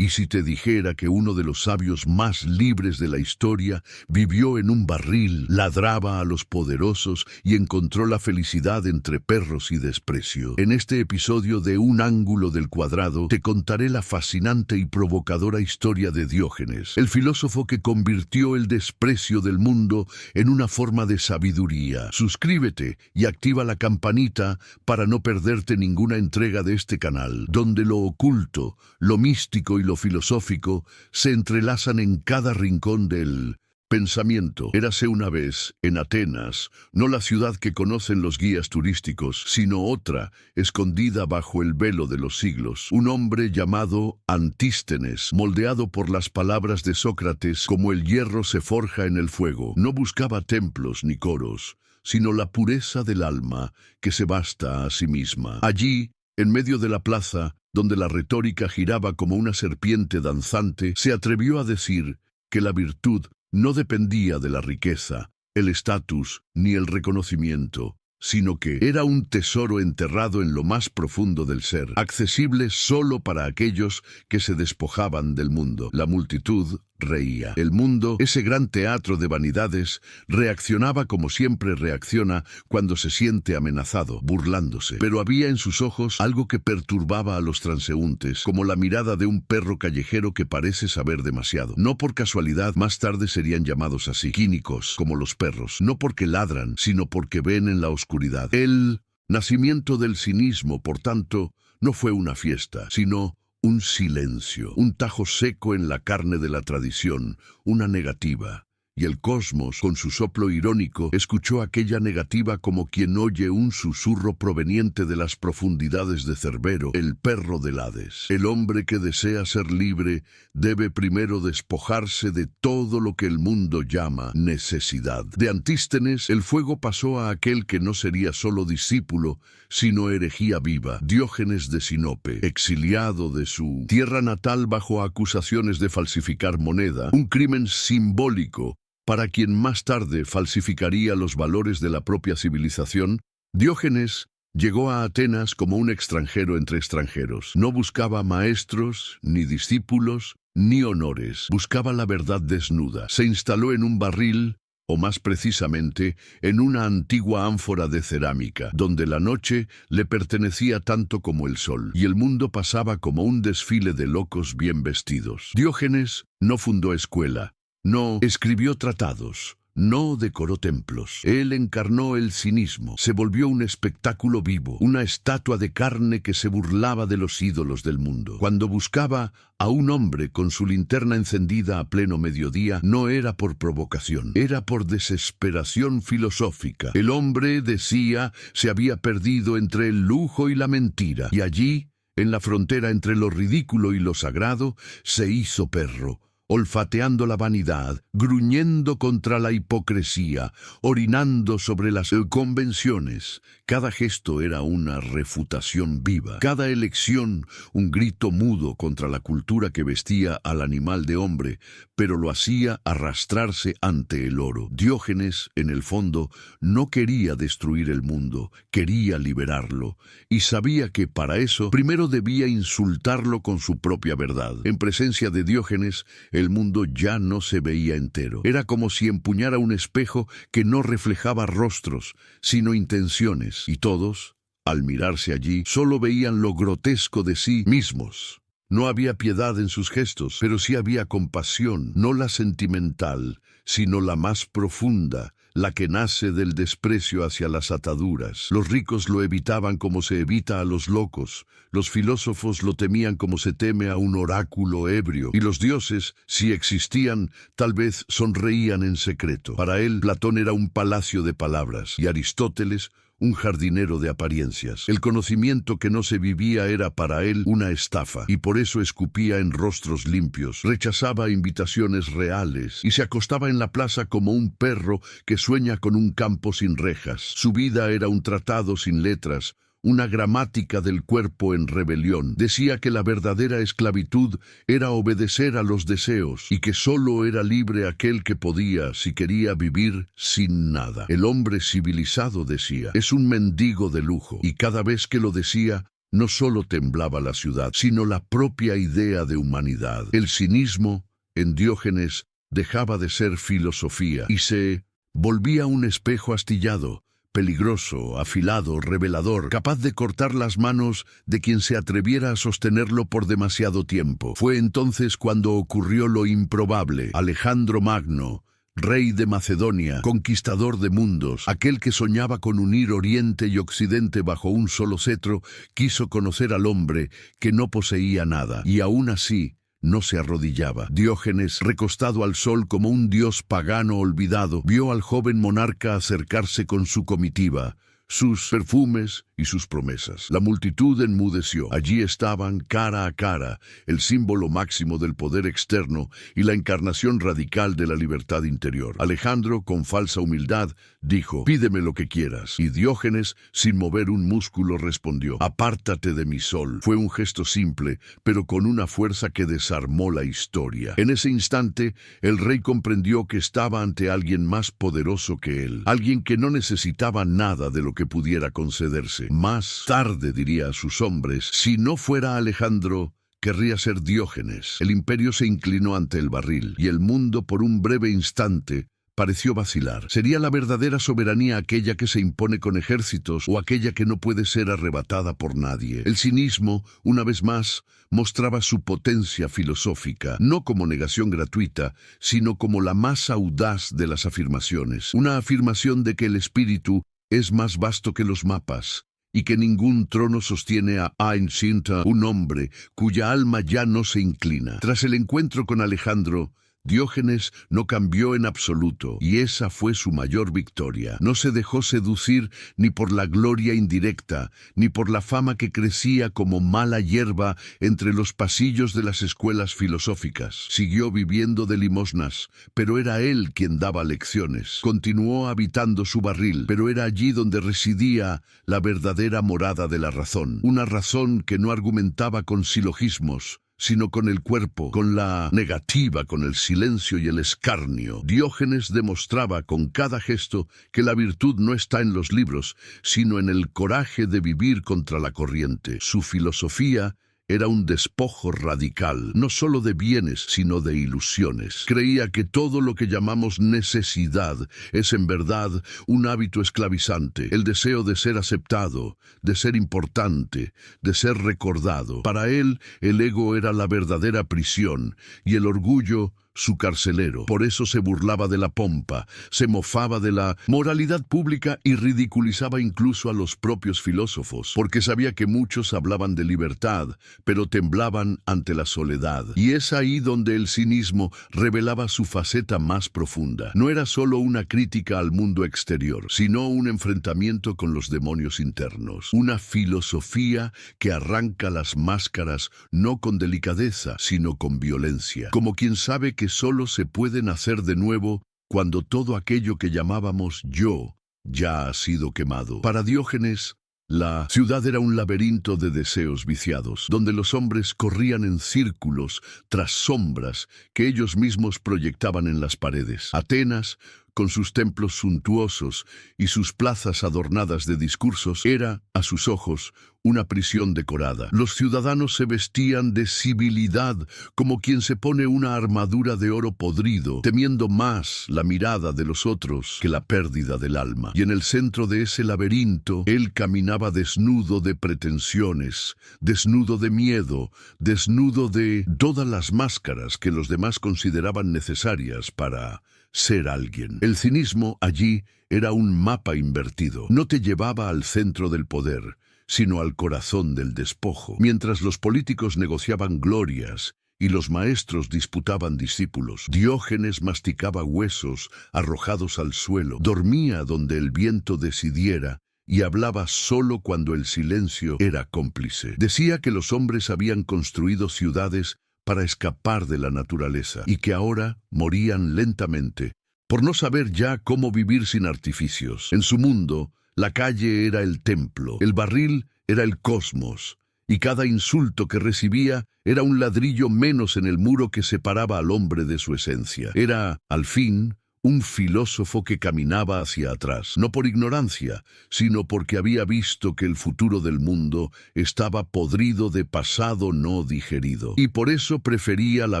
¿Y si te dijera que uno de los sabios más libres de la historia vivió en un barril, ladraba a los poderosos y encontró la felicidad entre perros y desprecio? En este episodio de Un ángulo del cuadrado te contaré la fascinante y provocadora historia de Diógenes, el filósofo que convirtió el desprecio del mundo en una forma de sabiduría. Suscríbete y activa la campanita para no perderte ninguna entrega de este canal, donde lo oculto, lo místico y lo filosófico se entrelazan en cada rincón del pensamiento. Érase una vez, en Atenas, no la ciudad que conocen los guías turísticos, sino otra, escondida bajo el velo de los siglos. Un hombre llamado Antístenes, moldeado por las palabras de Sócrates como el hierro se forja en el fuego. No buscaba templos ni coros, sino la pureza del alma que se basta a sí misma. Allí, en medio de la plaza, donde la retórica giraba como una serpiente danzante, se atrevió a decir que la virtud no dependía de la riqueza, el estatus ni el reconocimiento, sino que era un tesoro enterrado en lo más profundo del ser, accesible solo para aquellos que se despojaban del mundo. La multitud reía. El mundo, ese gran teatro de vanidades, reaccionaba como siempre reacciona cuando se siente amenazado, burlándose. Pero había en sus ojos algo que perturbaba a los transeúntes, como la mirada de un perro callejero que parece saber demasiado. No por casualidad, más tarde serían llamados así, cínicos, como los perros, no porque ladran, sino porque ven en la oscuridad. El nacimiento del cinismo, por tanto, no fue una fiesta, sino un silencio, un tajo seco en la carne de la tradición, una negativa. Y el cosmos, con su soplo irónico, escuchó aquella negativa como quien oye un susurro proveniente de las profundidades de Cerbero, el perro del Hades. El hombre que desea ser libre debe primero despojarse de todo lo que el mundo llama necesidad. De Antístenes, el fuego pasó a aquel que no sería solo discípulo, sino herejía viva, Diógenes de Sinope, exiliado de su tierra natal bajo acusaciones de falsificar moneda, un crimen simbólico para quien más tarde falsificaría los valores de la propia civilización. Diógenes llegó a Atenas como un extranjero entre extranjeros. No buscaba maestros, ni discípulos, ni honores. Buscaba la verdad desnuda. Se instaló en un barril, o más precisamente, en una antigua ánfora de cerámica, donde la noche le pertenecía tanto como el sol, y el mundo pasaba como un desfile de locos bien vestidos. Diógenes no fundó escuela, no escribió tratados, no decoró templos. Él encarnó el cinismo, se volvió un espectáculo vivo, una estatua de carne que se burlaba de los ídolos del mundo. Cuando buscaba a un hombre con su linterna encendida a pleno mediodía, no era por provocación, era por desesperación filosófica. El hombre, decía, se había perdido entre el lujo y la mentira, y allí, en la frontera entre lo ridículo y lo sagrado, se hizo perro, olfateando la vanidad, gruñendo contra la hipocresía, orinando sobre las convenciones. Cada gesto era una refutación viva, cada elección un grito mudo contra la cultura que vestía al animal de hombre, pero lo hacía arrastrarse ante el oro. Diógenes, en el fondo, no quería destruir el mundo, quería liberarlo, y sabía que para eso primero debía insultarlo con su propia verdad. En presencia de Diógenes, el mundo ya no se veía entero. Era como si empuñara un espejo que no reflejaba rostros, sino intenciones, y todos, al mirarse allí, solo veían lo grotesco de sí mismos. No había piedad en sus gestos, pero sí había compasión, no la sentimental, sino la más profunda, la que nace del desprecio hacia las ataduras. Los ricos lo evitaban como se evita a los locos, los filósofos lo temían como se teme a un oráculo ebrio, y los dioses, si existían, tal vez sonreían en secreto. Para él, Platón era un palacio de palabras, y Aristóteles, un jardinero de apariencias. El conocimiento que no se vivía era para él una estafa, y por eso escupía en rostros limpios, rechazaba invitaciones reales, y se acostaba en la plaza como un perro que sueña con un campo sin rejas. Su vida era un tratado sin letras, una gramática del cuerpo en rebelión. Decía que la verdadera esclavitud era obedecer a los deseos, y que solo era libre aquel que podía, si quería, vivir sin nada. El hombre civilizado, decía, es un mendigo de lujo, y cada vez que lo decía, no solo temblaba la ciudad, sino la propia idea de humanidad. El cinismo, en Diógenes, dejaba de ser filosofía y se volvía un espejo astillado, peligroso, afilado, revelador, capaz de cortar las manos de quien se atreviera a sostenerlo por demasiado tiempo. Fue entonces cuando ocurrió lo improbable. Alejandro Magno, rey de Macedonia, conquistador de mundos, aquel que soñaba con unir Oriente y Occidente bajo un solo cetro, quiso conocer al hombre que no poseía nada, y aún así no se arrodillaba. Diógenes, recostado al sol como un dios pagano olvidado, vio al joven monarca acercarse con su comitiva, sus perfumes y sus promesas. La multitud enmudeció. Allí estaban, cara a cara, el símbolo máximo del poder externo y la encarnación radical de la libertad interior. Alejandro, con falsa humildad, dijo: «Pídeme lo que quieras». Y Diógenes, sin mover un músculo, respondió: «Apártate de mi sol». Fue un gesto simple, pero con una fuerza que desarmó la historia. En ese instante, el rey comprendió que estaba ante alguien más poderoso que él, alguien que no necesitaba nada de lo que pudiera concederse. Más tarde diría a sus hombres: «Si no fuera Alejandro, querría ser Diógenes». El imperio se inclinó ante el barril, y el mundo por un breve instante pareció vacilar. ¿Sería la verdadera soberanía aquella que se impone con ejércitos o aquella que no puede ser arrebatada por nadie? El cinismo, una vez más, mostraba su potencia filosófica, no como negación gratuita, sino como la más audaz de las afirmaciones. Una afirmación de que el espíritu es más vasto que los mapas, y que ningún trono sostiene a Ain Shinta, un hombre cuya alma ya no se inclina. Tras el encuentro con Alejandro, Diógenes no cambió en absoluto, y esa fue su mayor victoria. No se dejó seducir ni por la gloria indirecta, ni por la fama que crecía como mala hierba entre los pasillos de las escuelas filosóficas. Siguió viviendo de limosnas, pero era él quien daba lecciones. Continuó habitando su barril, pero era allí donde residía la verdadera morada de la razón. Una razón que no argumentaba con silogismos, sino con el cuerpo, con la negativa, con el silencio y el escarnio. Diógenes demostraba con cada gesto que la virtud no está en los libros, sino en el coraje de vivir contra la corriente. Su filosofía era un despojo radical, no solo de bienes, sino de ilusiones. Creía que todo lo que llamamos necesidad es en verdad un hábito esclavizante, el deseo de ser aceptado, de ser importante, de ser recordado. Para él, el ego era la verdadera prisión y el orgullo su carcelero. Por eso se burlaba de la pompa, se mofaba de la moralidad pública y ridiculizaba incluso a los propios filósofos, porque sabía que muchos hablaban de libertad, pero temblaban ante la soledad. Y es ahí donde el cinismo revelaba su faceta más profunda. No era solo una crítica al mundo exterior, sino un enfrentamiento con los demonios internos. Una filosofía que arranca las máscaras no con delicadeza, sino con violencia. Como quien sabe que solo se puede nacer de nuevo cuando todo aquello que llamábamos yo ya ha sido quemado. Para Diógenes, la ciudad era un laberinto de deseos viciados, donde los hombres corrían en círculos tras sombras que ellos mismos proyectaban en las paredes. Atenas, con sus templos suntuosos y sus plazas adornadas de discursos, era, a sus ojos, una prisión decorada. Los ciudadanos se vestían de civilidad, como quien se pone una armadura de oro podrido, temiendo más la mirada de los otros que la pérdida del alma. Y en el centro de ese laberinto, él caminaba desnudo de pretensiones, desnudo de miedo, desnudo de todas las máscaras que los demás consideraban necesarias para ser alguien. El cinismo allí era un mapa invertido. No te llevaba al centro del poder, sino al corazón del despojo. Mientras los políticos negociaban glorias y los maestros disputaban discípulos, Diógenes masticaba huesos arrojados al suelo, dormía donde el viento decidiera y hablaba solo cuando el silencio era cómplice. Decía que los hombres habían construido ciudades para escapar de la naturaleza y que ahora morían lentamente por no saber ya cómo vivir sin artificios. En su mundo, la calle era el templo, el barril era el cosmos, y cada insulto que recibía era un ladrillo menos en el muro que separaba al hombre de su esencia. Era, al fin, un filósofo que caminaba hacia atrás, no por ignorancia, sino porque había visto que el futuro del mundo estaba podrido de pasado no digerido, y por eso prefería la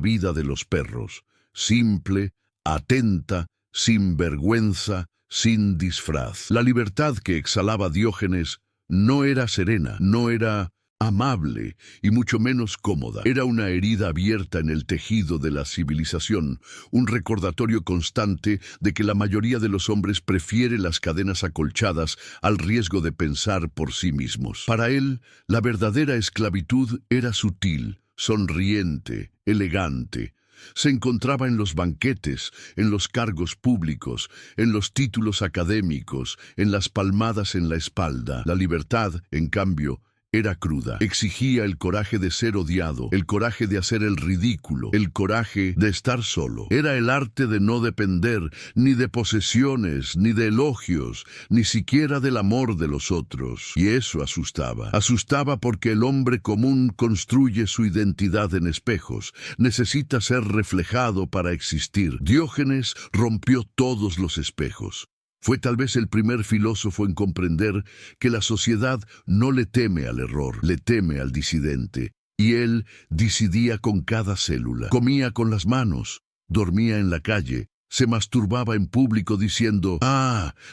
vida de los perros, simple, atenta, sin vergüenza, sin disfraz. La libertad que exhalaba Diógenes no era serena, no era amable y mucho menos cómoda. Era una herida abierta en el tejido de la civilización, un recordatorio constante de que la mayoría de los hombres prefiere las cadenas acolchadas al riesgo de pensar por sí mismos. Para él, la verdadera esclavitud era sutil, sonriente, elegante. Se encontraba en los banquetes, en los cargos públicos, en los títulos académicos, en las palmadas en la espalda. La libertad, en cambio, era cruda. Exigía el coraje de ser odiado, el coraje de hacer el ridículo, el coraje de estar solo. Era el arte de no depender ni de posesiones, ni de elogios, ni siquiera del amor de los otros. Y eso asustaba. Asustaba porque el hombre común construye su identidad en espejos. Necesita ser reflejado para existir. Diógenes rompió todos los espejos. Fue tal vez el primer filósofo en comprender que la sociedad no le teme al error, le teme al disidente. Y él disidía con cada célula. Comía con las manos, dormía en la calle, se masturbaba en público diciendo,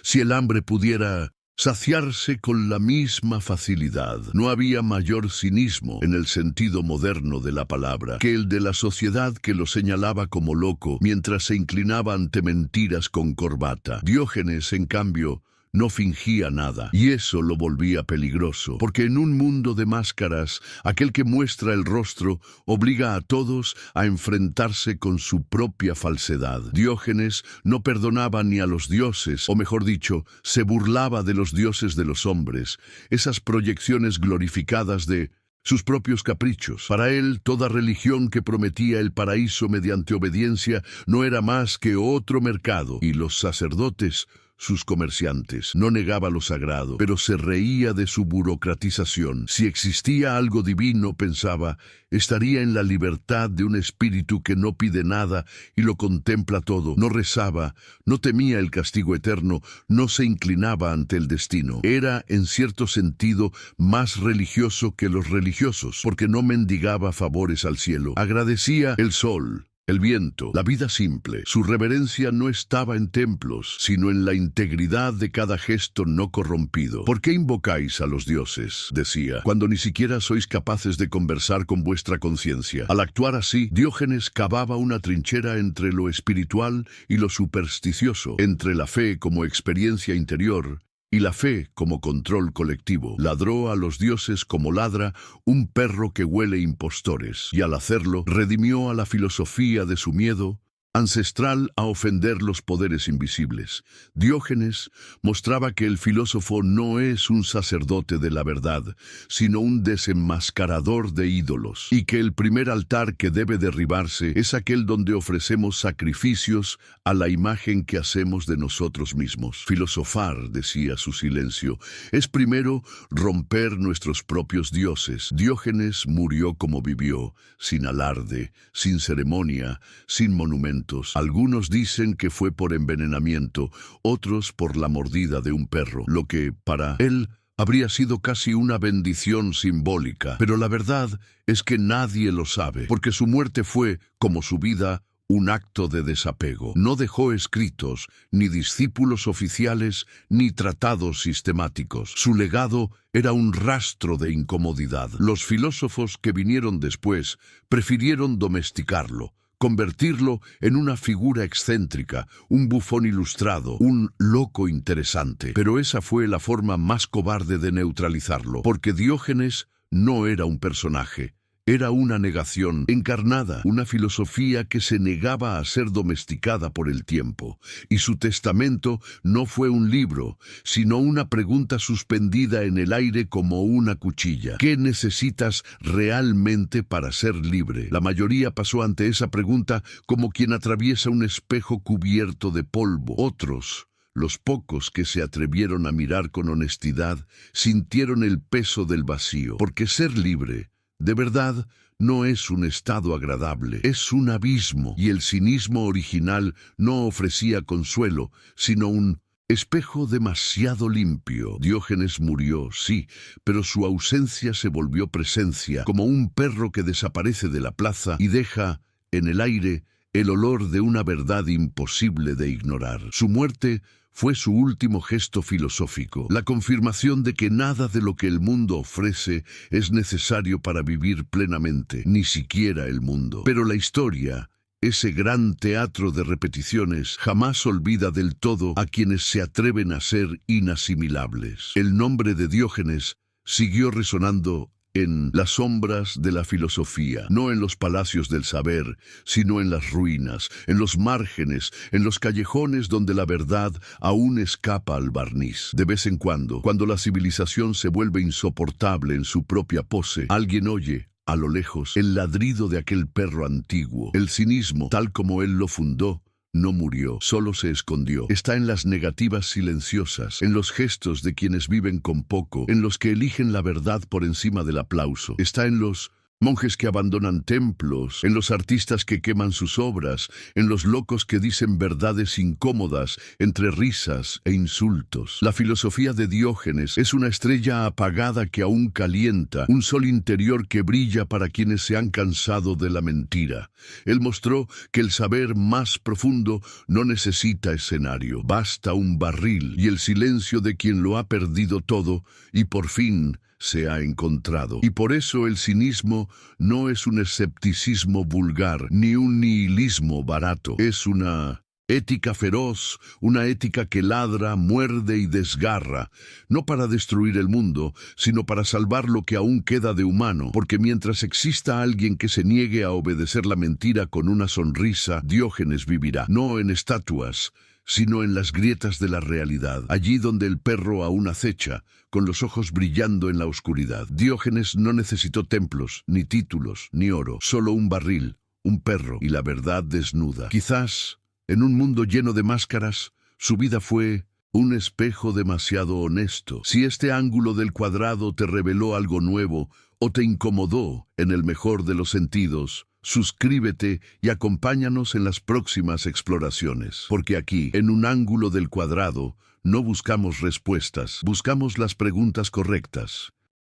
si el hambre pudiera saciarse con la misma facilidad. No había mayor cinismo, en el sentido moderno de la palabra, que el de la sociedad que lo señalaba como loco mientras se inclinaba ante mentiras con corbata. Diógenes, en cambio, no fingía nada, y eso lo volvía peligroso, porque en un mundo de máscaras, aquel que muestra el rostro obliga a todos a enfrentarse con su propia falsedad. Diógenes no perdonaba ni a los dioses, o mejor dicho, se burlaba de los dioses de los hombres, esas proyecciones glorificadas de sus propios caprichos. Para él, toda religión que prometía el paraíso mediante obediencia no era más que otro mercado, y los sacerdotes, sus comerciantes. No negaba lo sagrado, pero se reía de su burocratización. Si existía algo divino, pensaba, estaría en la libertad de un espíritu que no pide nada y lo contempla todo. No rezaba, no temía el castigo eterno, no se inclinaba ante el destino. Era, en cierto sentido, más religioso que los religiosos, porque no mendigaba favores al cielo. Agradecía el sol, el viento, la vida simple. Su reverencia no estaba en templos, sino en la integridad de cada gesto no corrompido. ¿Por qué invocáis a los dioses?, decía, cuando ni siquiera sois capaces de conversar con vuestra conciencia. Al actuar así, Diógenes cavaba una trinchera entre lo espiritual y lo supersticioso, entre la fe como experiencia interior y la fe como control colectivo. Ladró a los dioses como ladra un perro que huele impostores, y al hacerlo, redimió a la filosofía de su miedo ancestral a ofender los poderes invisibles. Diógenes mostraba que el filósofo no es un sacerdote de la verdad, sino un desenmascarador de ídolos, y que el primer altar que debe derribarse es aquel donde ofrecemos sacrificios a la imagen que hacemos de nosotros mismos. Filosofar, decía su silencio, es primero romper nuestros propios dioses. Diógenes murió como vivió, sin alarde, sin ceremonia, sin monumento. Algunos dicen que fue por envenenamiento, otros por la mordida de un perro, lo que, para él, habría sido casi una bendición simbólica. Pero la verdad es que nadie lo sabe, porque su muerte fue, como su vida, un acto de desapego. No dejó escritos, ni discípulos oficiales, ni tratados sistemáticos. Su legado era un rastro de incomodidad. Los filósofos que vinieron después prefirieron domesticarlo, convertirlo en una figura excéntrica, un bufón ilustrado, un loco interesante. Pero esa fue la forma más cobarde de neutralizarlo, porque Diógenes no era un personaje. Era una negación encarnada, una filosofía que se negaba a ser domesticada por el tiempo. Y su testamento no fue un libro, sino una pregunta suspendida en el aire como una cuchilla. ¿Qué necesitas realmente para ser libre? La mayoría pasó ante esa pregunta como quien atraviesa un espejo cubierto de polvo. Otros, los pocos que se atrevieron a mirar con honestidad, sintieron el peso del vacío, porque ser libre de verdad no es un estado agradable, es un abismo, y el cinismo original no ofrecía consuelo, sino un espejo demasiado limpio. Diógenes murió, sí, pero su ausencia se volvió presencia, como un perro que desaparece de la plaza y deja en el aire el olor de una verdad imposible de ignorar. Su muerte fue su último gesto filosófico, la confirmación de que nada de lo que el mundo ofrece es necesario para vivir plenamente, ni siquiera el mundo. Pero la historia, ese gran teatro de repeticiones, jamás olvida del todo a quienes se atreven a ser inasimilables. El nombre de Diógenes siguió resonando en las sombras de la filosofía, no en los palacios del saber, sino en las ruinas, en los márgenes, en los callejones donde la verdad aún escapa al barniz. De vez en cuando la civilización se vuelve insoportable en su propia pose, alguien oye, a lo lejos, el ladrido de aquel perro antiguo. El cinismo, tal como él lo fundó, no murió, solo se escondió. Está en las negativas silenciosas, en los gestos de quienes viven con poco, en los que eligen la verdad por encima del aplauso. Está en los monjes que abandonan templos, en los artistas que queman sus obras, en los locos que dicen verdades incómodas entre risas e insultos. La filosofía de Diógenes es una estrella apagada que aún calienta, un sol interior que brilla para quienes se han cansado de la mentira. Él mostró que el saber más profundo no necesita escenario, basta un barril y el silencio de quien lo ha perdido todo y por fin se ha encontrado. Y por eso el cinismo no es un escepticismo vulgar, ni un nihilismo barato. Es una ética feroz, una ética que ladra, muerde y desgarra, no para destruir el mundo, sino para salvar lo que aún queda de humano, porque mientras exista alguien que se niegue a obedecer la mentira con una sonrisa, Diógenes vivirá, no en estatuas, sino en las grietas de la realidad, allí donde el perro aún acecha, con los ojos brillando en la oscuridad. Diógenes no necesitó templos, ni títulos, ni oro, solo un barril, un perro y la verdad desnuda. Quizás, en un mundo lleno de máscaras, su vida fue un espejo demasiado honesto. Si este ángulo del cuadrado te reveló algo nuevo o te incomodó en el mejor de los sentidos, suscríbete y acompáñanos en las próximas exploraciones, porque aquí, en un ángulo del cuadrado, no buscamos respuestas, buscamos las preguntas correctas.